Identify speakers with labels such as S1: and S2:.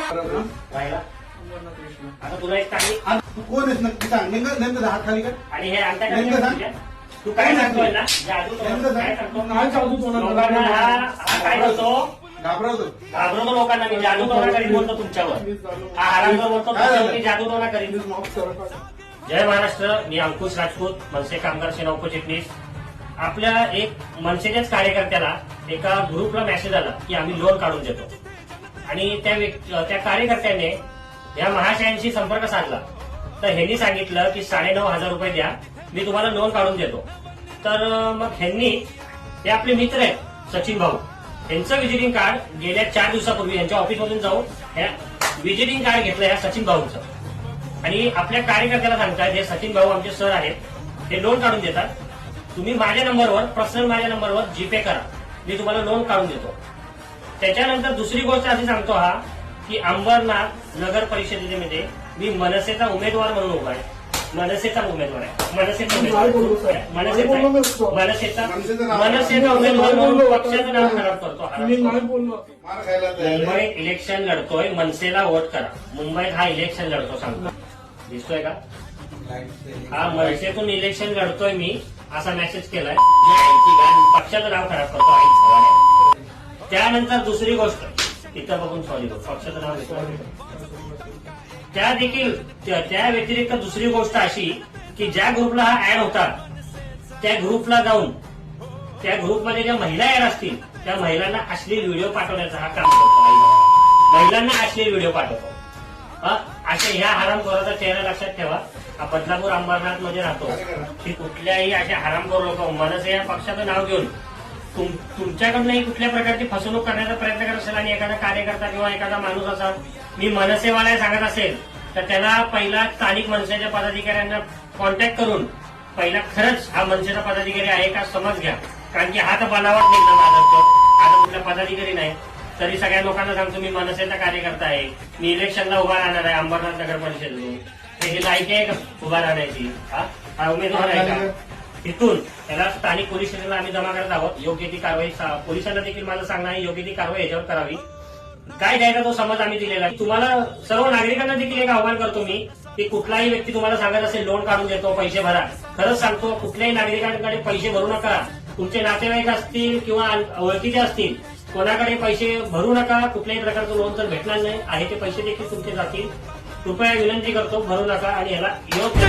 S1: आता तुला एक चांगली
S2: तू कोण आहेस नक्की सांग. नेमकं हात खाली कर.
S1: आणि हे आणता
S2: नेमकं सांग.
S1: तू काय सांगतोय ना जादू काय सांगतो लोकांना हा काय करतो घाबरवतो लोकांना. मी जादूटोना करीन बोलतो तुमच्यावर. हा आरामवर बोलतो तुमच्यावर मी जादूटोना करीन. जय महाराष्ट्र. मी अंकुश राजपूत, मनसे कामगार सेना उपचिटणीस. आपल्या एक मनसेच्याच कार्यकर्त्याला एका ग्रुपला मेसेज आला की आम्ही लोन काढून देतो आणि त्या कार्यकर्त्याने या महाशयांशी संपर्क साधला. तर ह्यांनी सांगितलं की 9,500 रुपये द्या, मी तुम्हाला लोन काढून देतो. तर मग ह्यांनी हे आपले मित्र आहेत सचिन भाऊ, यांचं विजिटिंग कार्ड गेल्या 4 दिवसापूर्वी यांच्या ऑफिसमधून जाऊन विजिटिंग कार्ड घेतलं या सचिन भाऊंचं. आणि आपल्या कार्यकर्त्याला सांगतात हे सचिन भाऊ आमचे सर आहेत, ते लोन काढून देतात. तुम्ही माझ्या नंबरवर पर्सनल माझ्या नंबरवर जीपे करा, मी तुम्हाला लोन काढून देतो. त्याच्यानंतर दुसरी गोष्ट अशी सांगतो हा की अंबरनाथ नगर परिषदेमध्ये मी मनसेचा उमेदवार म्हणून उभा आहे. मनसेचा उमेदवार आहे. मनसेचा उमेदवार म्हणून पक्षाचं नाव खराब करतो. मुंबईत इलेक्शन लढतोय, मनसेला वोट करा. मुंबईत हा इलेक्शन लढतो सांगतो. दिसतोय का हा मनसेतून इलेक्शन लढतोय मी असा मेसेज केलाय. पक्षाचं नाव खराब करतो. त्यानंतर दुसरी गोष्ट तिथं बघून सॉरी पक्षाचं नाव त्या व्यतिरिक्त दुसरी गोष्ट अशी की ज्या ग्रुपला हा ऍड होता त्या ग्रुपला जाऊन त्या ग्रुपमध्ये ज्या महिला ऍड असतील त्या महिलांना अश्लील व्हिडिओ पाठवण्याचा हा काम करतो. महिलांना अश्लील व्हिडिओ पाठवतो. अशा ह्या हरामखोराचा चेहरा लक्षात ठेवा. हा बदलापूर अंबरनाथ मध्ये राहतो की कुठल्याही अशा हरामखोर लोक मनसे या पक्षाचं नाव घेऊन तुमच्याकडनंही कुठल्या प्रकारची फसवणूक करण्याचा प्रयत्न करत असेल आणि एखादा कार्यकर्ता किंवा एखादा माणूस असा मी मनसेवाला सांगत असेल तर त्याला पहिला स्थानिक मनसेच्या पदाधिकाऱ्यांना कॉन्टॅक्ट करून पहिला खरंच हा मनसेचा पदाधिकारी आहे का समज घ्या. कारण की हा तर बनावट नाही माझा, आता कुठला पदाधिकारी नाही. तरी सगळ्या लोकांना सांगतो मी मनसेचा कार्यकर्ता आहे, मी इलेक्शनला उभा राहणार आहे अंबरनाथ नगर परिषदेतून. त्याची लायकी आहे का उभा राहण्याची? हा उमेदवार आहे का? तिथून त्याला स्थानिक पोलीस स्टेशनला आम्ही जमा करत आहोत. योग्य ती कारवाई पोलिसांना देखील माझं सांगणं आहे योग्य ती कारवाई याच्यावर करावी. काय द्यायचा तो समज आम्ही दिलेला आहे. तुम्हाला सर्व नागरिकांना देखील एक आव्हान करतो मी की कुठलाही व्यक्ती तुम्हाला सांगत असेल लोन काढून देतो पैसे भरा, खरंच सांगतो कुठल्याही नागरिकांकडे पैसे भरू नका. तुमचे नातेवाईक असतील किंवा ओळखीचे असतील कोणाकडे पैसे भरू नका. कुठल्याही प्रकारचं लोन तर भेटणार नाही आहे, ते पैसे देखील तुमचे जातील. कृपया विनंती करतो भरू नका आणि याला योग्य